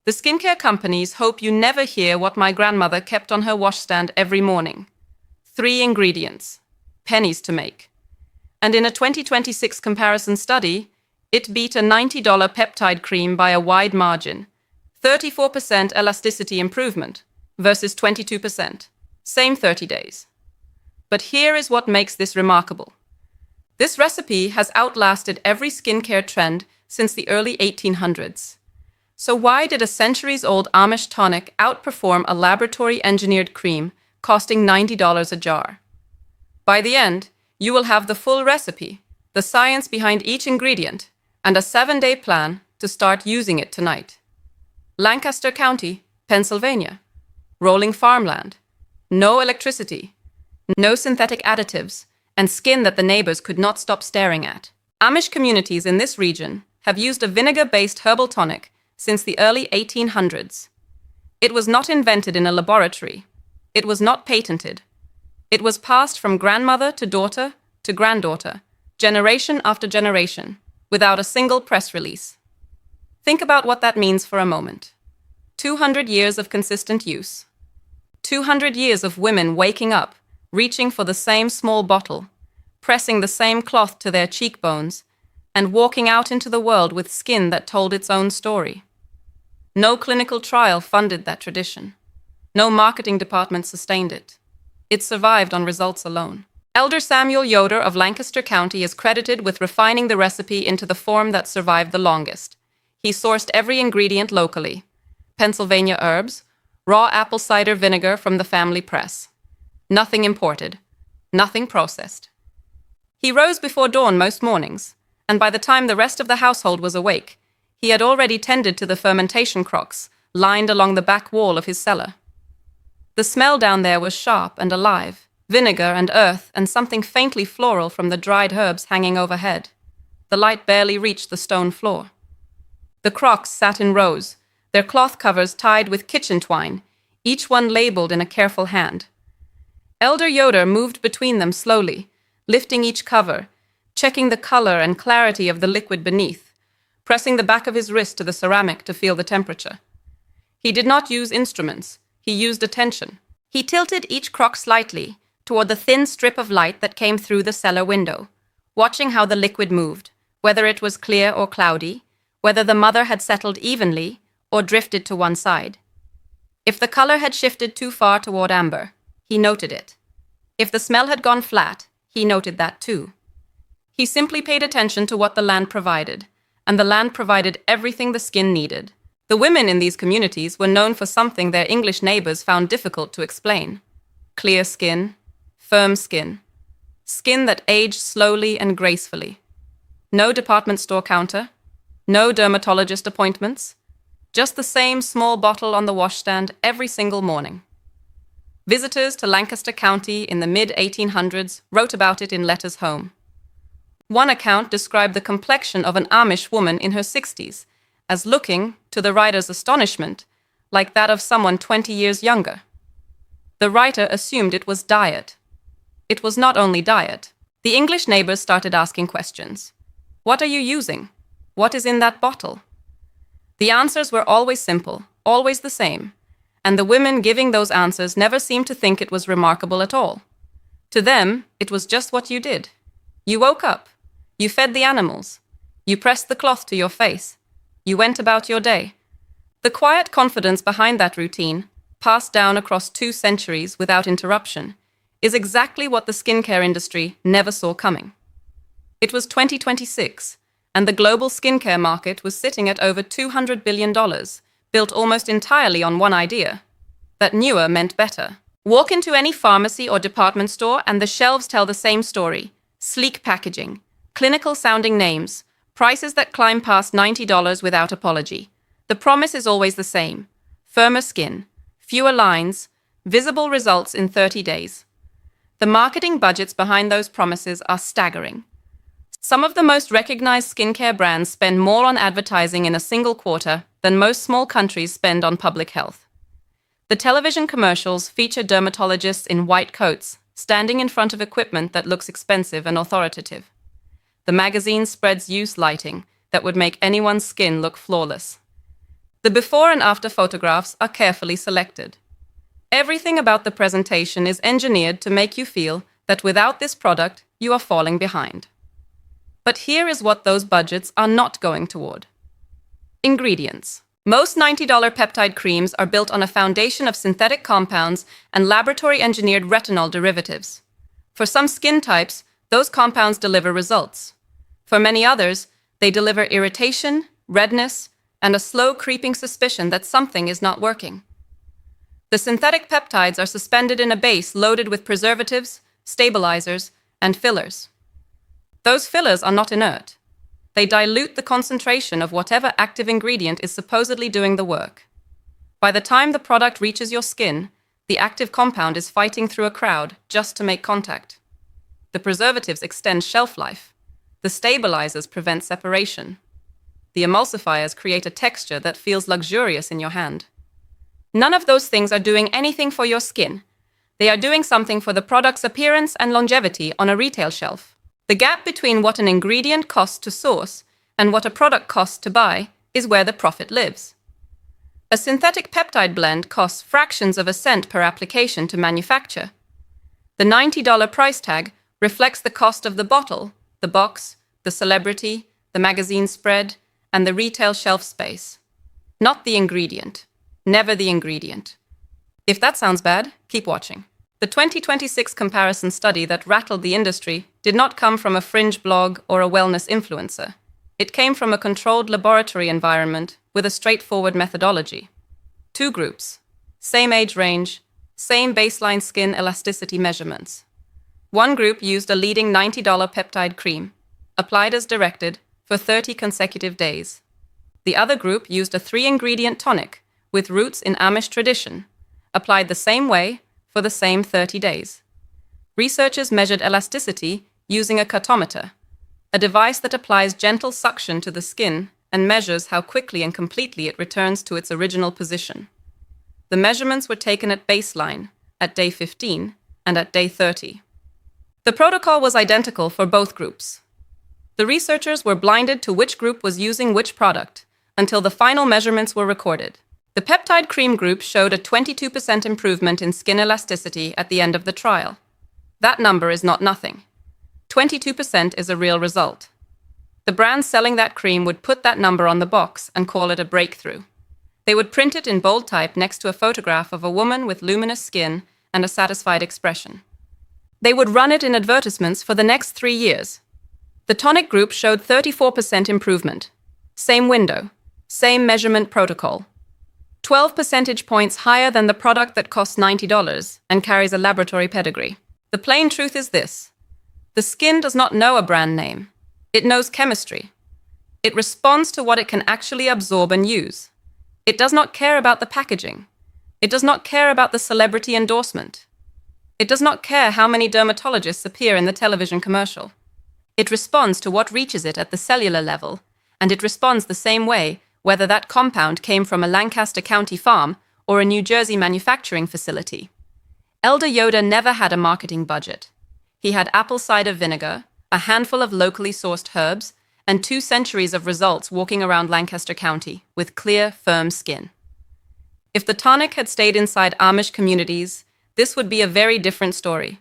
The skincare companies hope you never hear what my grandmother kept on her washstand every morning. 3 ingredients, pennies to make. And in a 2026 comparison study, it beat a $90 peptide cream by a wide margin. 34% elasticity improvement versus 22%. Same 30 days. But here is what makes this remarkable. This recipe has outlasted every skincare trend since the early 1800s. So why did a centuries-old Amish tonic outperform a laboratory-engineered cream costing $90 a jar? By the end, you will have the full recipe, the science behind each ingredient, and a 7-day plan to start using it tonight. Lancaster County, Pennsylvania. Rolling farmland. No electricity. No synthetic additives, and skin that the neighbors could not stop staring at. Amish communities in this region have used a vinegar-based herbal tonic since the early 1800s. It was not invented in a laboratory. It was not patented. It was passed from grandmother to daughter to granddaughter, generation after generation, without a single press release. Think about what that means for a moment. 200 years of consistent use. 200 years of women waking up, reaching for the same small bottle, pressing the same cloth to their cheekbones, and walking out into the world with skin that told its own story. No clinical trial funded that tradition. No marketing department sustained it. It survived on results alone. Elder Samuel Yoder of Lancaster County is credited with refining the recipe into the form that survived the longest. He sourced every ingredient locally. Pennsylvania herbs, raw apple cider vinegar from the family press. Nothing imported. Nothing processed. He rose before dawn most mornings, and by the time the rest of the household was awake, he had already tended to the fermentation crocks lined along the back wall of his cellar. The smell down there was sharp and alive, vinegar and earth and something faintly floral from the dried herbs hanging overhead. The light barely reached the stone floor. The crocks sat in rows, their cloth covers tied with kitchen twine, each one labeled in a careful hand. Elder Yoder moved between them slowly, lifting each cover, checking the color and clarity of the liquid beneath, pressing the back of his wrist to the ceramic to feel the temperature. He did not use instruments. He used attention. He tilted each crock slightly toward the thin strip of light that came through the cellar window, watching how the liquid moved, whether it was clear or cloudy, whether the mother had settled evenly or drifted to one side. If the color had shifted too far toward amber, he noted it. If the smell had gone flat, he noted that too. He simply paid attention to what the land provided, and the land provided everything the skin needed. The women in these communities were known for something their English neighbors found difficult to explain. Clear skin, firm skin, skin that aged slowly and gracefully. No department store counter, no dermatologist appointments, just the same small bottle on the washstand every single morning. Visitors to Lancaster County in the mid-1800s wrote about it in letters home. One account described the complexion of an Amish woman in her 60s as looking, to the writer's astonishment, like that of someone 20 years younger. The writer assumed it was diet. It was not only diet. The English neighbors started asking questions. What are you using? What is in that bottle? The answers were always simple, always the same, and the women giving those answers never seemed to think it was remarkable at all. To them, it was just what you did. You woke up. You fed the animals. You pressed the cloth to your face. You went about your day. The quiet confidence behind that routine, passed down across 2 centuries without interruption, is exactly what the skincare industry never saw coming. It was 2026, and the global skincare market was sitting at over $200 billion, built almost entirely on one idea: that newer meant better. Walk into any pharmacy or department store and the shelves tell the same story: sleek packaging, clinical-sounding names, prices that climb past $90 without apology. The promise is always the same: firmer skin, fewer lines, visible results in 30 days. The marketing budgets behind those promises are staggering. Some of the most recognized skincare brands spend more on advertising in a single quarter than most small countries spend on public health. The television commercials feature dermatologists in white coats, standing in front of equipment that looks expensive and authoritative. The magazine spreads use lighting that would make anyone's skin look flawless. The before and after photographs are carefully selected. Everything about the presentation is engineered to make you feel that without this product, you are falling behind. But here is what those budgets are not going toward. Ingredients. Most $90 peptide creams are built on a foundation of synthetic compounds and laboratory-engineered retinol derivatives. For some skin types, those compounds deliver results. For many others, they deliver irritation, redness, and a slow creeping suspicion that something is not working. The synthetic peptides are suspended in a base loaded with preservatives, stabilizers, and fillers. Those fillers are not inert. They dilute the concentration of whatever active ingredient is supposedly doing the work. By the time the product reaches your skin, the active compound is fighting through a crowd just to make contact. The preservatives extend shelf life. The stabilizers prevent separation. The emulsifiers create a texture that feels luxurious in your hand. None of those things are doing anything for your skin. They are doing something for the product's appearance and longevity on a retail shelf. The gap between what an ingredient costs to source and what a product costs to buy is where the profit lives. A synthetic peptide blend costs fractions of a cent per application to manufacture. The $90 price tag reflects the cost of the bottle, the box, the celebrity, the magazine spread, and the retail shelf space. Not the ingredient. Never the ingredient. If that sounds bad, keep watching. The 2026 comparison study that rattled the industry did not come from a fringe blog or a wellness influencer. It came from a controlled laboratory environment with a straightforward methodology. 2 groups, same age range, same baseline skin elasticity measurements. One group used a leading $90 peptide cream, applied as directed, for 30 consecutive days. The other group used a 3-ingredient tonic with roots in Amish tradition, applied the same way for the same 30 days. Researchers measured elasticity using a cutometer, a device that applies gentle suction to the skin and measures how quickly and completely it returns to its original position. The measurements were taken at baseline, at day 15, and at day 30. The protocol was identical for both groups. The researchers were blinded to which group was using which product until the final measurements were recorded. The peptide cream group showed a 22% improvement in skin elasticity at the end of the trial. That number is not nothing. 22% is a real result. The brand selling that cream would put that number on the box and call it a breakthrough. They would print it in bold type next to a photograph of a woman with luminous skin and a satisfied expression. They would run it in advertisements for the next 3 years. The Tonic group showed 34% improvement. Same window, same measurement protocol. 12 percentage points higher than the product that costs $90 and carries a laboratory pedigree. The plain truth is this: the skin does not know a brand name. It knows chemistry. It responds to what it can actually absorb and use. It does not care about the packaging. It does not care about the celebrity endorsement. It does not care how many dermatologists appear in the television commercial. It responds to what reaches it at the cellular level, and it responds the same way whether that compound came from a Lancaster County farm or a New Jersey manufacturing facility. Elder Yoda never had a marketing budget. He had apple cider vinegar, a handful of locally sourced herbs, and 2 centuries of results walking around Lancaster County with clear, firm skin. If the tonic had stayed inside Amish communities, this would be a very different story.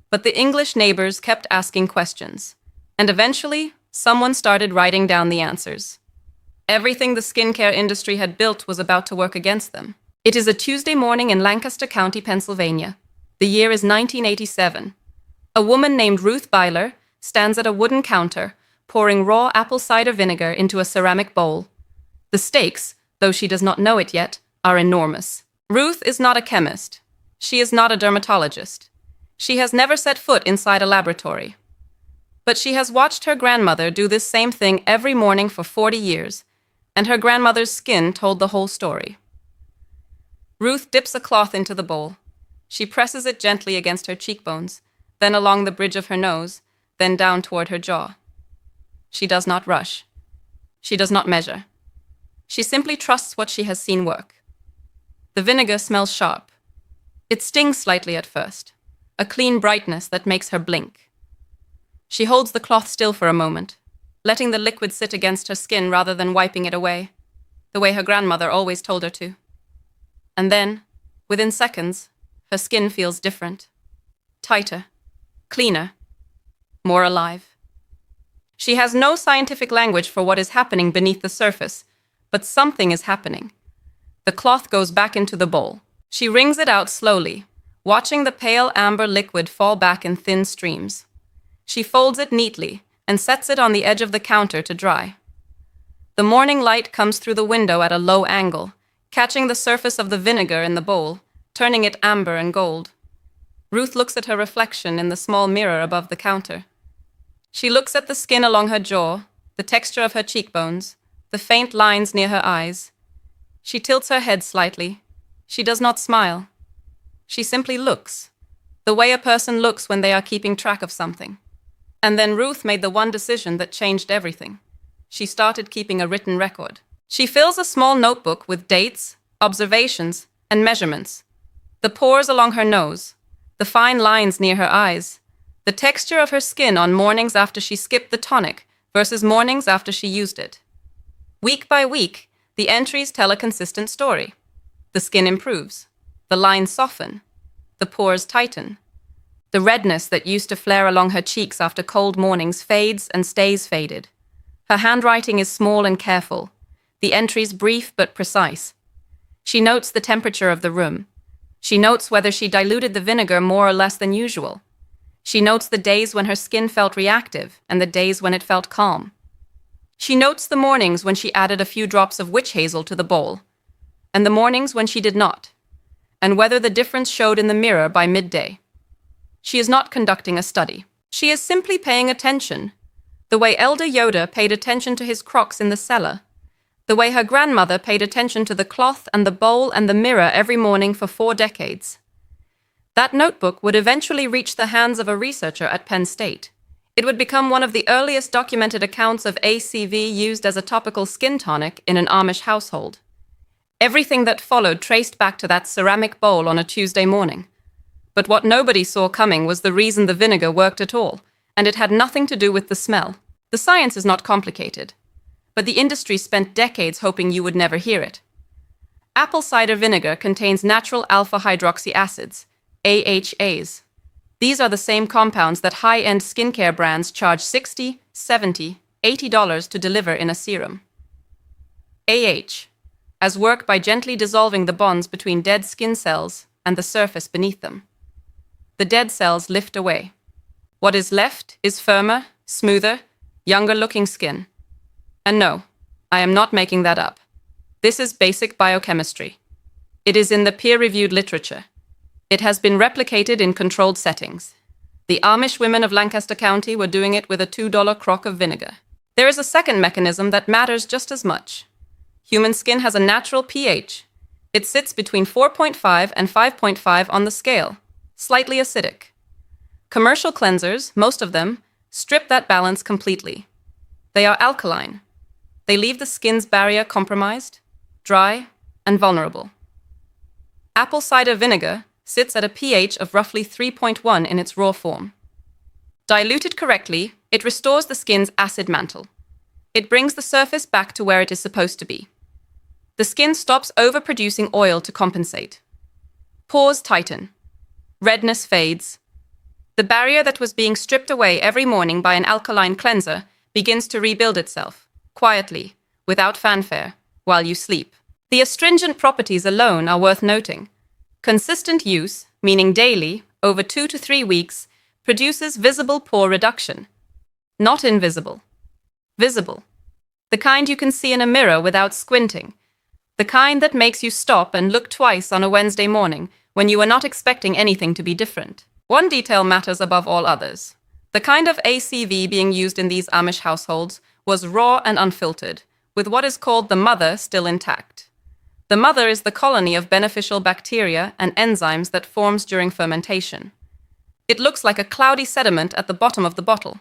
But the English neighbors kept asking questions, and eventually, someone started writing down the answers. Everything the skincare industry had built was about to work against them. It is a Tuesday morning in Lancaster County, Pennsylvania. The year is 1987. A woman named Ruth Byler stands at a wooden counter, pouring raw apple cider vinegar into a ceramic bowl. The stakes, though she does not know it yet, are enormous. Ruth is not a chemist. She is not a dermatologist. She has never set foot inside a laboratory. But she has watched her grandmother do this same thing every morning for 40 years, and her grandmother's skin told the whole story. Ruth dips a cloth into the bowl. She presses it gently against her cheekbones, then along the bridge of her nose, then down toward her jaw. She does not rush. She does not measure. She simply trusts what she has seen work. The vinegar smells sharp. It stings slightly at first, a clean brightness that makes her blink. She holds the cloth still for a moment, letting the liquid sit against her skin rather than wiping it away. the way her grandmother always told her to. And then, within seconds, her skin feels different. Tighter, cleaner, more alive. She has no scientific language for what is happening beneath the surface, but something is happening. The cloth goes back into the bowl. She wrings it out slowly, watching the pale amber liquid fall back in thin streams. She folds it neatly and sets it on the edge of the counter to dry. The morning light comes through the window at a low angle, catching the surface of the vinegar in the bowl, turning it amber and gold. Ruth looks at her reflection in the small mirror above the counter. She looks at the skin along her jaw, the texture of her cheekbones, the faint lines near her eyes. She tilts her head slightly. She does not smile. She simply looks, the way a person looks when they are keeping track of something. And then Ruth made the one decision that changed everything. She started keeping a written record. She fills a small notebook with dates, observations, and measurements. The pores along her nose, the fine lines near her eyes, the texture of her skin on mornings after she skipped the tonic versus mornings after she used it. Week by week, the entries tell a consistent story. The skin improves. The lines soften. The pores tighten. The redness that used to flare along her cheeks after cold mornings fades and stays faded. Her handwriting is small and careful. The entries brief but precise. She notes the temperature of the room. She notes whether she diluted the vinegar more or less than usual. She notes the days when her skin felt reactive and the days when it felt calm. She notes the mornings when she added a few drops of witch hazel to the bowl, and the mornings when she did not, and whether the difference showed in the mirror by midday. She is not conducting a study. She is simply paying attention, the way Elder Yoda paid attention to his crocs in the cellar, the way her grandmother paid attention to the cloth and the bowl and the mirror every morning for 4 decades. That notebook would eventually reach the hands of a researcher at Penn State. It would become one of the earliest documented accounts of ACV used as a topical skin tonic in an Amish household. Everything that followed traced back to that ceramic bowl on a Tuesday morning. But what nobody saw coming was the reason the vinegar worked at all, and it had nothing to do with the smell. The science is not complicated, but the industry spent decades hoping you would never hear it. Apple cider vinegar contains natural alpha-hydroxy acids, AHAs. These are the same compounds that high-end skincare brands charge $60, $70, $80 to deliver in a serum. As work by gently dissolving the bonds between dead skin cells and the surface beneath them. The dead cells lift away. What is left is firmer, smoother, younger-looking skin. And no, I am not making that up. This is basic biochemistry. It is in the peer-reviewed literature. It has been replicated in controlled settings. The Amish women of Lancaster County were doing it with a $2 crock of vinegar. There is a second mechanism that matters just as much. Human skin has a natural pH. It sits between 4.5 and 5.5 on the scale, slightly acidic. Commercial cleansers, most of them, strip that balance completely. They are alkaline. They leave the skin's barrier compromised, dry, and vulnerable. Apple cider vinegar sits at a pH of roughly 3.1 in its raw form. Diluted correctly, it restores the skin's acid mantle. It brings the surface back to where it is supposed to be. The skin stops overproducing oil to compensate. Pores tighten. Redness fades. The barrier that was being stripped away every morning by an alkaline cleanser begins to rebuild itself, quietly, without fanfare, while you sleep. The astringent properties alone are worth noting. Consistent use, meaning daily, over 2 to 3 weeks, produces visible pore reduction. Not invisible. Visible. The kind you can see in a mirror without squinting. The kind that makes you stop and look twice on a Wednesday morning when you are not expecting anything to be different. One detail matters above all others. The kind of ACV being used in these Amish households was raw and unfiltered, with what is called the mother still intact. The mother is the colony of beneficial bacteria and enzymes that forms during fermentation. It looks like a cloudy sediment at the bottom of the bottle,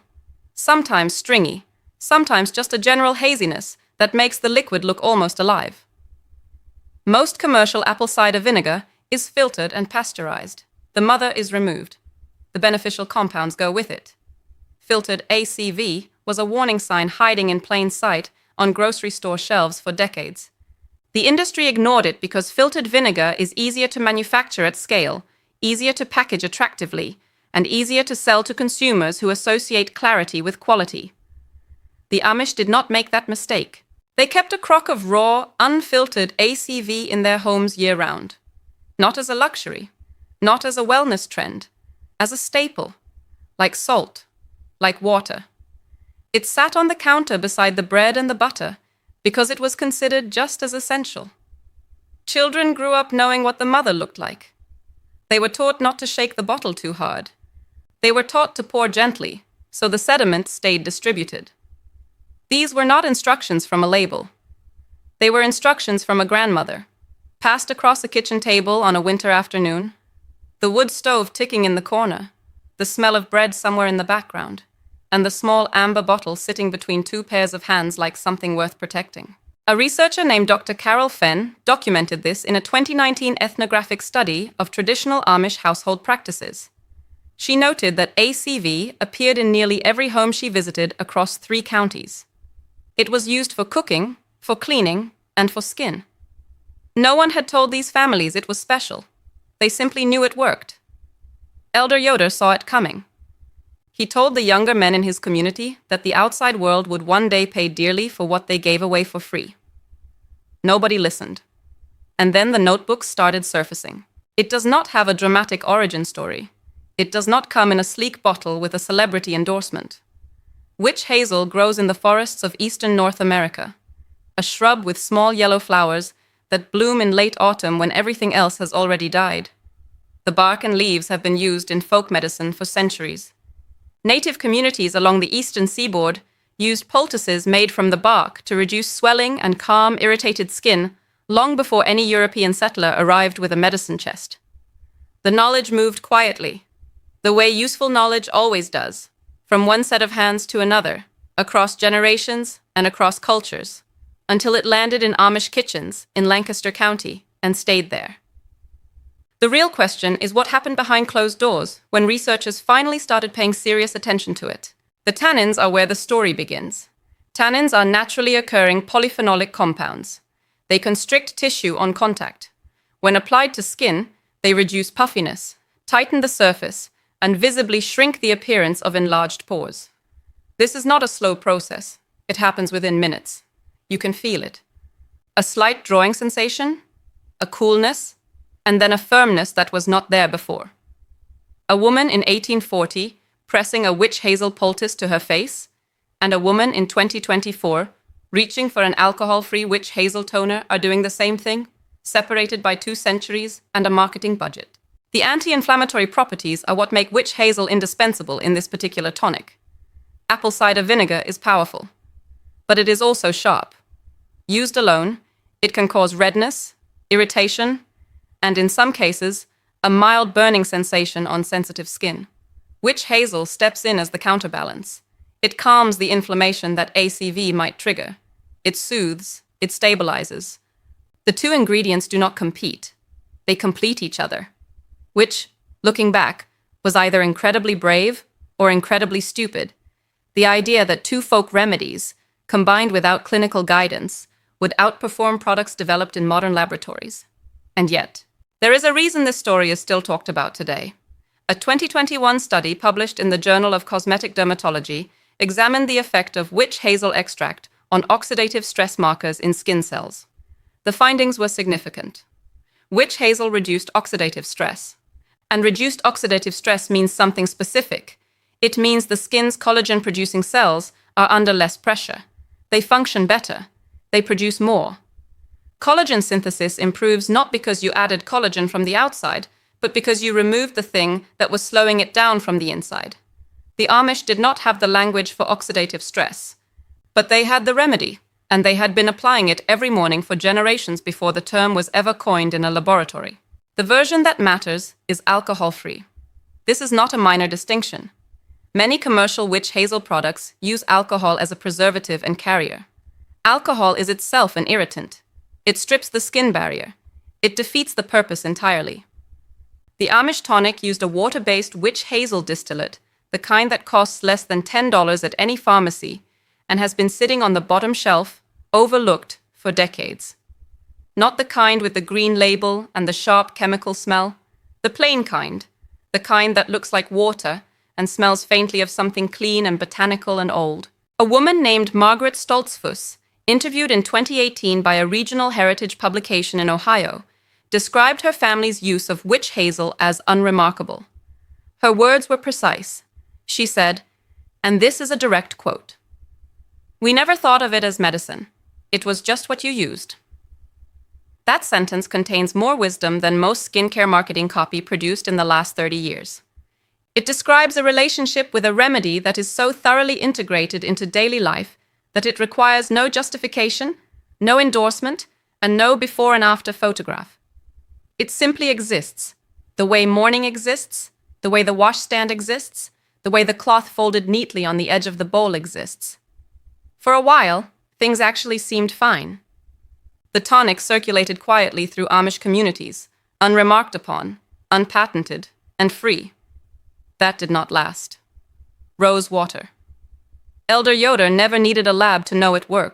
sometimes stringy, sometimes just a general haziness that makes the liquid look almost alive. Most commercial apple cider vinegar is filtered and pasteurized. The mother is removed. The beneficial compounds go with it. Filtered ACV was a warning sign hiding in plain sight on grocery store shelves for decades. The industry ignored it because filtered vinegar is easier to manufacture at scale, easier to package attractively, and easier to sell to consumers who associate clarity with quality. The Amish did not make that mistake. They kept a crock of raw, unfiltered ACV in their homes year-round. Not as a luxury, not as a wellness trend, as a staple, like salt, like water. It sat on the counter beside the bread and the butter because it was considered just as essential. Children grew up knowing what the mother looked like. They were taught not to shake the bottle too hard. They were taught to pour gently, so the sediment stayed distributed. These were not instructions from a label. They were instructions from a grandmother, passed across a kitchen table on a winter afternoon, the wood stove ticking in the corner, the smell of bread somewhere in the background, and the small amber bottle sitting between two pairs of hands like something worth protecting. A researcher named Dr. Carol Fenn documented this in a 2019 ethnographic study of traditional Amish household practices. She noted that ACV appeared in nearly every home she visited across 3 counties. It was used for cooking, for cleaning, and for skin. No one had told these families it was special. They simply knew it worked. Elder Yoder saw it coming. He told the younger men in his community that the outside world would one day pay dearly for what they gave away for free. Nobody listened. And then the notebooks started surfacing. It does not have a dramatic origin story. It does not come in a sleek bottle with a celebrity endorsement. Witch hazel grows in the forests of eastern North America, a shrub with small yellow flowers that bloom in late autumn when everything else has already died. The bark and leaves have been used in folk medicine for centuries. Native communities along the eastern seaboard used poultices made from the bark to reduce swelling and calm irritated skin long before any European settler arrived with a medicine chest. The knowledge moved quietly, the way useful knowledge always does, from one set of hands to another, across generations and across cultures, until it landed in Amish kitchens in Lancaster County and stayed there. The real question is what happened behind closed doors when researchers finally started paying serious attention to it. The tannins are where the story begins. Tannins are naturally occurring polyphenolic compounds. They constrict tissue on contact. When applied to skin, they reduce puffiness, tighten the surface, and visibly shrink the appearance of enlarged pores. This is not a slow process. It happens within minutes. You can feel it. A slight drawing sensation, a coolness, and then a firmness that was not there before. A woman in 1840 pressing a witch hazel poultice to her face, and a woman in 2024 reaching for an alcohol-free witch hazel toner are doing the same thing, separated by 2 centuries and a marketing budget. The anti-inflammatory properties are what make witch hazel indispensable in this particular tonic. Apple cider vinegar is powerful, but it is also sharp. Used alone, it can cause redness, irritation, and in some cases, a mild burning sensation on sensitive skin. Witch hazel steps in as the counterbalance. It calms the inflammation that ACV might trigger. It soothes, it stabilizes. The 2 ingredients do not compete. They complete each other, which, looking back, was either incredibly brave or incredibly stupid. The idea that 2 folk remedies, combined without clinical guidance, would outperform products developed in modern laboratories. And yet, there is a reason this story is still talked about today. A 2021 study published in the Journal of Cosmetic Dermatology examined the effect of witch hazel extract on oxidative stress markers in skin cells. The findings were significant. Witch hazel reduced oxidative stress. And reduced oxidative stress means something specific. It means the skin's collagen-producing cells are under less pressure. They function better. They produce more. Collagen synthesis improves not because you added collagen from the outside, but because you removed the thing that was slowing it down from the inside. The Amish did not have the language for oxidative stress, but they had the remedy, and they had been applying it every morning for generations before the term was ever coined in a laboratory. The version that matters is alcohol-free. This is not a minor distinction. Many commercial witch hazel products use alcohol as a preservative and carrier. Alcohol is itself an irritant. It strips the skin barrier. It defeats the purpose entirely. The Amish tonic used a water-based witch hazel distillate, the kind that costs less than $10 at any pharmacy, and has been sitting on the bottom shelf, overlooked, for decades. Not the kind with the green label and the sharp chemical smell. The plain kind. The kind that looks like water and smells faintly of something clean and botanical and old. A woman named Margaret Stoltzfus, interviewed in 2018 by a regional heritage publication in Ohio, described her family's use of witch hazel as unremarkable. Her words were precise. She said, and this is a direct quote, "We never thought of it as medicine. It was just what you used." That sentence contains more wisdom than most skincare marketing copy produced in the last 30 years. It describes a relationship with a remedy that is so thoroughly integrated into daily life that it requires no justification, no endorsement, and no before and after photograph. It simply exists, the way morning exists, the way the washstand exists, the way the cloth folded neatly on the edge of the bowl exists. For a while, things actually seemed fine. The tonic circulated quietly through Amish communities, unremarked upon, unpatented, and free. That did not last. Rose water. Elder Yoder never needed a lab to know it worked.